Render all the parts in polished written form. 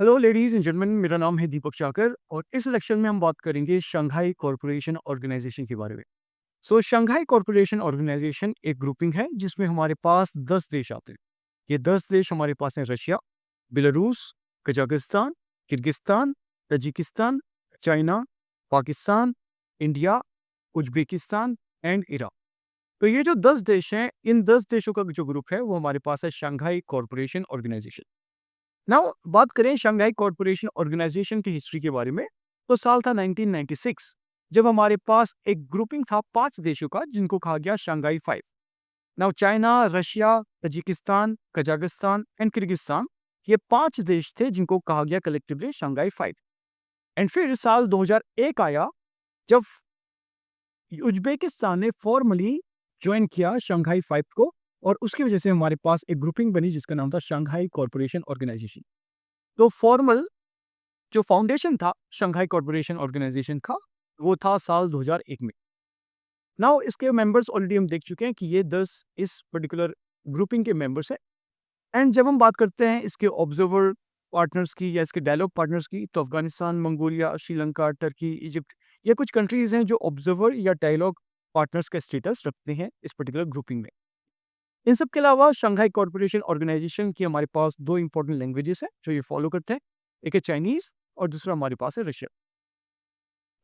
Hello ladies and gentleman, मेरा नाम है दीपक चाकर और इस लेक्चर में हम बात करेंगे शंघाई कॉरपोरेशन ऑर्गेनाइजेशन के बारे में। शंघाई कॉरपोरेशन ऑर्गेनाइजेशन एक ग्रुपिंग है जिसमें हमारे पास 10 देश आते हैं। ये 10 देश हमारे पास हैं: Russia, Belarus, Kazakhstan, Kyrgyzstan, Tajikistan, China, Pakistan, India, Uzbekistan and Iran. तो ये जो 10 देश हैं, इन 10 देशों का जो ग्रुप है वो हमारे पास है शंघाई कॉरपोरेशन ऑर्गेनाइजेशन। नाउ बात करें शंघाई कॉरपोरेशन ऑर्गेनाइजेशन की हिस्ट्री के बारे में, तो साल था 1996, जब हमारे पास एक ग्रुपिंग था 5 देशों का जिनको कहा गया Shanghai 5। Now China, Russia, Tajikistan, Kazakhstan and Kyrgyzstan, ये 5 देश थे जिनको कहा गया कलेक्टिवली शंघाई 5। एंड फिर साल 2001 आया जब उज्बेकिस्तान ने फॉर्मली ज्वाइन किया शंघाई 5 को, और उसकी वजह से हमारे पास एक ग्रुपिंग बनी जिसका नाम था शंघाई कॉरपोरेशन ऑर्गेनाइजेशन। तो फॉर्मल जो फाउंडेशन था शंघाई कॉर्पोरेशन ऑर्गेनाइजेशन का, वो था साल 2001 में। नाउ इसके मेंबर्स ऑलरेडी हम देख चुके हैं कि ये 10 इस पर्टिकुलर ग्रुपिंग के मेंबर्स हैं। एंड जब हम बात करते हैं इसके ऑब्जर्वर पार्टनर्स की या इसके डायलॉग पार्टनर्स की, तो Afghanistan, Mongolia, Sri Lanka, Turkey, Egypt, ये कुछ कंट्रीज हैं जो ऑब्जर्वर या डायलॉग पार्टनर्स का स्टेटस रखते हैं इस पर्टिकुलर ग्रुपिंग में। इन सब के अलावा शंघाई कॉर्पोरेशन ऑर्गेनाइजेशन की हमारे पास दो इंपॉर्टेंट लैंग्वेजेस हैं जो ये फॉलो करते हैं। एक है चाइनीज और दूसरा हमारे पास है रशियन।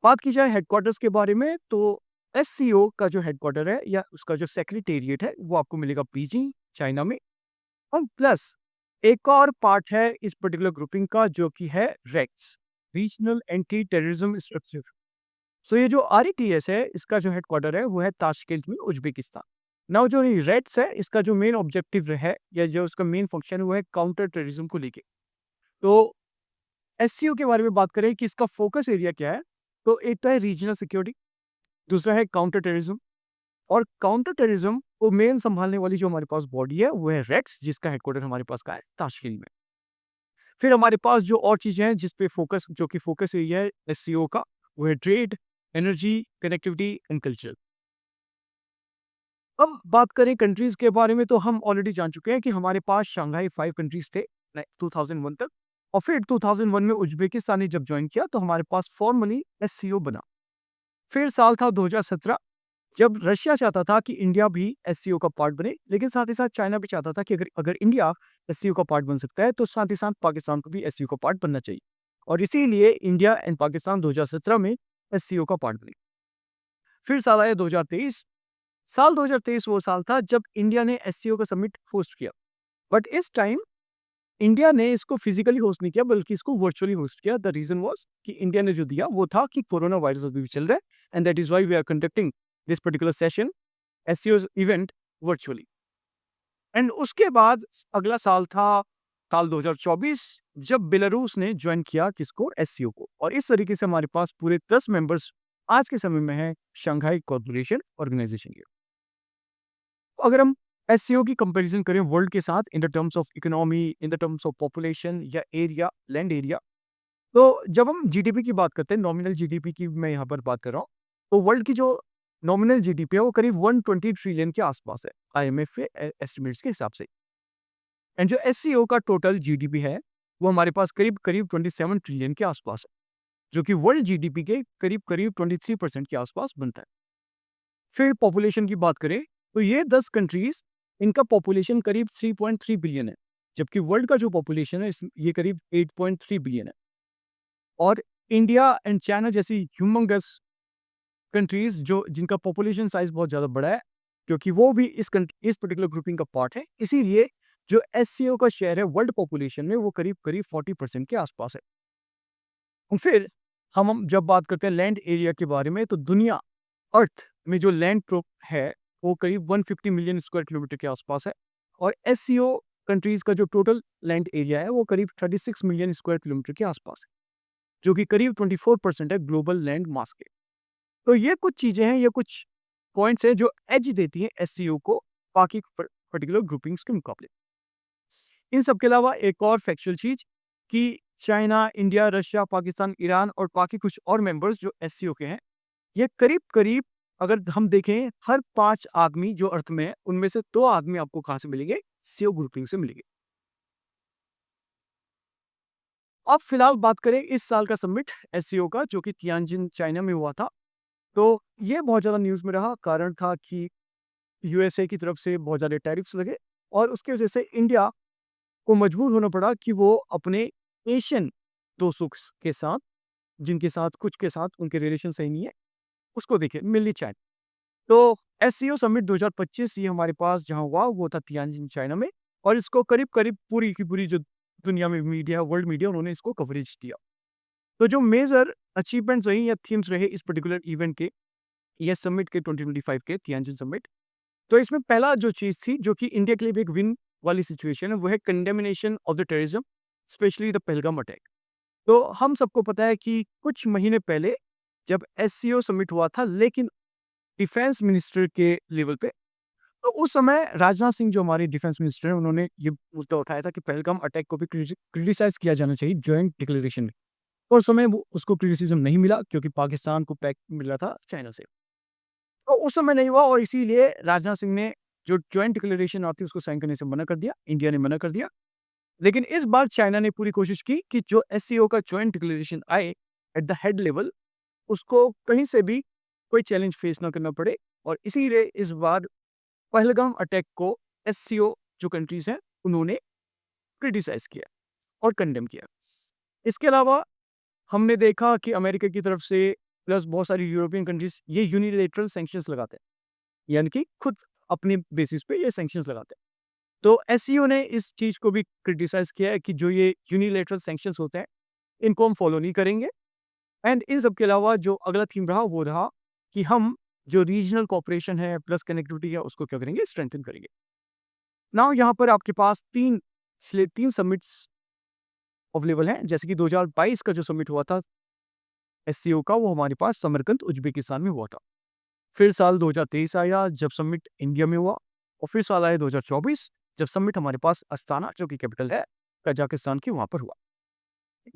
बात की जाए हेडक्वार्टर्स के बारे में, तो एससीओ का जो हेडक्वार्टर है या उसका जो सेक्रेटेरिएट है वो आपको मिलेगा बीजिंग, चाइना में। और प्लस एक और पार्ट है इस पर्टिकुलर ग्रुपिंग का जो कि है rex, regional anti terrorism structure. ये जो आरईटीएस है, इसका जो हेडक्वार्टर है वो है ताशकेंट में, उज्बेकिस्तान। नाउ जो रेड्स है, इसका जो मेन ऑब्जेक्टिव है या जो उसका मेन फंक्शन है वो है काउंटर टेररिज्म को लेके। तो एससीओ के बारे में बात करें कि इसका फोकस एरिया क्या है, तो एक तो है रीजनल सिक्योरिटी, दूसरा है काउंटर टेररिज्म। और काउंटर टेररिज्म को मेन संभालने वाली जो हमारे पास बॉडी है वो है रेक्स, जिसका हेडक्वार्टर हमारे पास का है ताशकंद में। फिर हमारे पास जो और चीजें हैं जिस पे फोकस, जो कि फोकस एरिया है एससीओ का, वो है trade, energy, connectivity and culture. अब बात करें कंट्रीज के बारे में, तो हम ऑलरेडी जान चुके हैं कि हमारे पास शंघाई 5 कंट्रीज थे 2001 तक। और फिर 2001 में उज्बेकिस्तान ने जब ज्वाइन किया तो हमारे पास फॉर्मली एससीओ बना। फिर साल था 2017, जब रशिया चाहता था कि इंडिया भी एससीओ का पार्ट बने, लेकिन साथ ही साथ चाइना भी चाहता था कि अगर अगर इंडिया एससीओ का पार्ट बन सकता है तो साथ ही साथ पाकिस्तान को भी एससीओ का पार्ट बनना चाहिए। और इसीलिए इंडिया एंड पाकिस्तान 2017 में एससीओ का पार्ट बने। फिर साल आया 2023। साल 2023 वो साल था जब इंडिया ने एससीओ का समिट होस्ट किया। बट इस टाइम इंडिया ने इसको फिजिकली होस्ट नहीं किया बल्कि इसको वर्चुअली होस्ट किया। द रीजन वाज कि इंडिया ने जो दिया वो था कि कोरोना वायरस अभी भी चल रहा है, and that is why we are conducting this particular session, SCO event, virtually. And उसके बाद अगला साल था साल 2024, जब बेलारूस ने ज्वाइन किया किसको, एससीओ को। और इस तरीके से हमारे पास पूरे 10 मेंबर्स आज के समय में है शंघाई कॉर्पोरेशन ऑर्गेनाइजेशन के। अगर हम एससीओ की कंपैरिजन करें वर्ल्ड के साथ in the terms of economy, in the terms of population या एरिया, लैंड एरिया, तो जब हम जीडीपी की बात करते हैं, नॉमिनल जीडीपी की मैं यहाँ पर बात कर रहा हूँ, तो वर्ल्ड की जो नॉमिनल जीडीपी है वो करीब 120 ट्रिलियन के आसपास है आईएमएफ के एस्टिमेट्स के हिसाब से। एंड जो एससीओ का टोटल जीडीपी है वो हमारे पास करीब करीब 27 ट्रिलियन के आसपास है, जो कि वर्ल्ड जीडीपी के करीब करीब 23% के आसपास बनता है। फिर पॉपुलेशन की बात करें, तो ये 10 कंट्रीज, इनका पॉपुलेशन करीब 3.3 बिलियन है, जबकि वर्ल्ड का जो पॉपुलेशन है ये करीब 8.3 बिलियन है। और इंडिया एंड चाइना जैसी ह्यूमंगस कंट्रीज जो जिनका पॉपुलेशन साइज बहुत ज़्यादा बड़ा है, क्योंकि वो भी इस पर्टिकुलर ग्रुपिंग का पार्ट है, इसीलिए जो एससीओ का शेयर है वर्ल्ड पॉपुलेशन में वो करीब करीब 40% के आसपास है। और फिर हम जब बात करते हैं लैंड एरिया के बारे में, तो दुनिया, अर्थ में जो लैंड ट्रोप है वो करीब 150 मिलियन स्क्वायर किलोमीटर के आसपास है। और एससीओ कंट्रीज का जो टोटल लैंड एरिया है वो करीब 36 मिलियन स्क्वायर किलोमीटर के आसपास है, जो कि करीब 24% है ग्लोबल लैंड मास के। तो ये कुछ चीजें हैं, ये कुछ पॉइंट्स हैं जो एज देती हैं एससीओ को बाकी पर्टिकुलर ग्रुपिंग्स के मुकाबले। इन सब के अलावा एक और फैक्चुअल चीज कि China, India, Russia, Pakistan, Iran और बाकी कुछ और मेंबर्स जो एससीओ के हैं, ये करीब-करीब, अगर हम देखें, हर 5 आदमी जो अर्थ में है, उनमें से 2 आदमी आपको कहाँ से मिलेंगे? सीओ ग्रुपिंग से मिलेंगे। अब फिलहाल बात करें इस साल का समिट एससीओ का, जो कि तियानजिन चाइना में हुआ था। तो ये बहुत ज़्यादा न्यूज़ में रहा। कारण था कि यूएसए की तरफ से बहुत ज़्यादा टैरिफ्स लगे और उसकी वजह से इंडिया को मजबूर होना पड़ा कि वो अपने एशियन दोस्तों के साथ, जिनके साथ कुछ के साथ उनके रिलेशन सही नहीं है, उसको देखें, मेनली चाइना। तो एससीओ समिट 2025 ये हमारे पास जहाँ हुआ वो था तियानजिन चाइना में, और इसको करीब-करीब पूरी की पूरी जो दुनिया में मीडिया, वर्ल्ड मीडिया, उन्होंने इसको कवरेज दिया। तो जो मेजर अचीवमेंट्स रही या थीम्स रहे इस पर्टिकुलर इवेंट के, ये समिट के 2025 के तियानजिन समिट, तो इसमें पहला जो चीज़ थी जो कि इंडिया के लिए भी एक विन वाली सिचुएशन है, वो है condemnation of the terrorism, specially the Pahalgam attack. तो हम सबको पता है कि कुछ महीने पहले जब एससीओ समिट हुआ था, लेकिन डिफेंस मिनिस्टर के लेवल पे, तो उस समय राजनाथ सिंह जो हमारे डिफेंस मिनिस्टर हैं, उन्होंने ये मुद्दा उठाया था कि पहलगाम अटैक को भी क्रिटिसाइज़ किया जाना चाहिए जॉइंट डिक्लेरेशन में। और उस समय वो उसको क्रिटिसिज़्म नहीं मिला क्योंकि पाकिस्तान को पैक मिला था चाइना से। तो उस समय नहीं हुआ और इसीलिए राजनाथ सिंह ने जो जॉइंट डिक्लेरेशन आती है उसको साइन करने से मना कर दिया, इंडिया ने मना कर दिया। लेकिन इस बार चाइना ने पूरी कोशिश की कि जो एससीओ का जॉइंट डिक्लेरेशन आए एट द हेड लेवल, उसको कहीं से भी कोई चैलेंज फेस ना करना पड़े, और इसीलिए इस बार पहलगाम अटैक को एससीओ जो कंट्रीज़ हैं, उन्होंने क्रिटिसाइज़ किया और कंडेम किया। इसके अलावा हमने देखा कि अमेरिका की तरफ से प्लस बहुत सारी यूरोपियन कंट्रीज़ ये यूनिलैटरल सैंक्शंस लगाते हैं। यानी कि खुद अपनी बेसिस पे ये सैंक्शंस लगाते हैं। तो एससीओ ने इस चीज़ को भी क्रिटिसाइज़ किया है कि जो ये यूनिलैटरल सैंक्शंस होते हैं, इनको हम फॉलो नहीं करेंगे। एंड इन सब के अलावा जो अगला थीम रहा वो रहा कि हम जो रीजनल कोऑपरेशन है प्लस कनेक्टिविटी है उसको क्या करेंगे, स्ट्रेंथन करेंगे। नाउ यहाँ पर आपके पास 3 समिट्स अवेलेबल हैं, जैसे कि 2022 का जो समिट हुआ था एससीओ का, वो हमारे पास समरकंद उज़्बेकिस्तान में हुआ था। फिर साल 2023 आया जब समिट इंडिया में हुआ, और फिर साल आया 2024 जब समिट हमारे पास अस्ताना, जो कि कैपिटल है कजाकिस्तान की, वहाँ पर हुआ।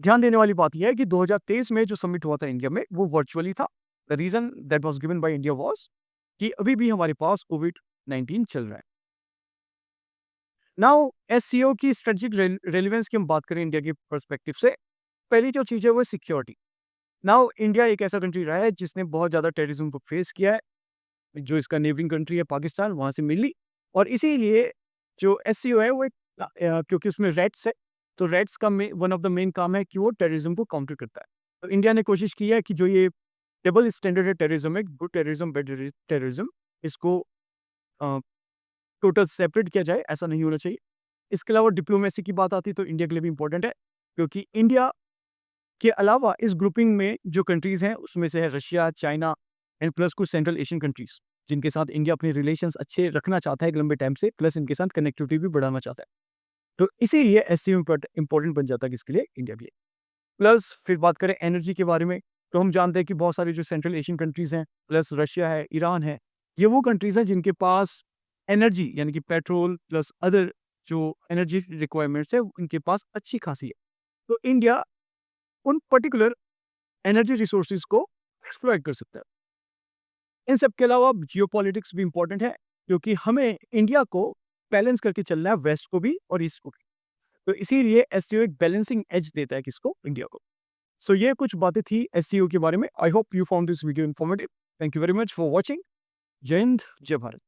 ध्यान देने वाली बात यह है कि 2023 में जो समिट हुआ था इंडिया में, वो वर्चुअली था। The reason that was given by India was कि अभी भी हमारे पास कोविड-19 चल रहा है। नाउ एससीओ की स्ट्रेटेजिक रेलेवेंस की हम बात करें इंडिया के पर्सपेक्टिव से, पहली जो चीज़ है वो है सिक्योरिटी। नाउ इंडिया एक ऐसा कंट्री रहा है जिसने बहुत ज़्यादा टेररिज्म को फेस किया है, जो इसका नेबरिंग कंट्री है पाकिस्तान, वहाँ से मिली, और इसीलिए जो एससीओ है वो एक क्योंकि उसमें रेड्स है, तो रेड्स का वन ऑफ द मेन काम है कि वो टेररिज्म को काउंटर करता है। तो इंडिया ने कोशिश की है कि जो ये डबल स्टैंडर्ड है टेररिज्म में, गुड टेररिज्म, बैड टेररिज्म, इसको अ, टोटल सेपरेट किया जाए, ऐसा नहीं होना चाहिए। इसके अलावा डिप्लोमेसी की बात आती है तो इंडिया के लिए भी इंपॉर्टेंट है, क्योंकि इंडिया के अलावा इस ग्रुपिंग में जो कंट्रीज़ हैं उसमें से है रशिया, चाइना एंड प्लस कुछ सेंट्रल एशियन कंट्रीज़, जिनके साथ इंडिया अपने रिलेशंस अच्छे रखना चाहता है एक लंबे टाइम से, प्लस इनके साथ कनेक्टिविटी भी बढ़ाना चाहता है। तो इसीलिए एससीओ इम्पोर्टेंट बन जाता है किसके लिए? इंडिया के लिए। प्लस फिर बात करें एनर्जी के बारे में, तो हम जानते हैं कि बहुत सारी जो सेंट्रल एशियन कंट्रीज़ हैं, प्लस रशिया है, ईरान है, ये वो कंट्रीज़ हैं जिनके पास एनर्जी यानी कि पेट्रोल प्लस अदर जो एनर्जी रिक्वायरमेंट्स है, उनके पास अच्छी खासी है। तो इंडिया उन पर्टिकुलर एनर्जी रिसोर्सेज़ को एक्सप्लॉइट कर सकता है। इन सब के अलावा जियोपॉलिटिक्स भी इम्पोर्टेंट है, क्योंकि हमें इंडिया को बैलेंस करके चलना है, वेस्ट को भी और ईस्ट को भी। तो इसीलिए एससीओ एक बैलेंसिंग एज देता है किसको? इंडिया को। सो ये कुछ बातें थी एससीओ के बारे में। I hope you found this video informative. Thank you very much for watching. जय हिंद, जय भारत।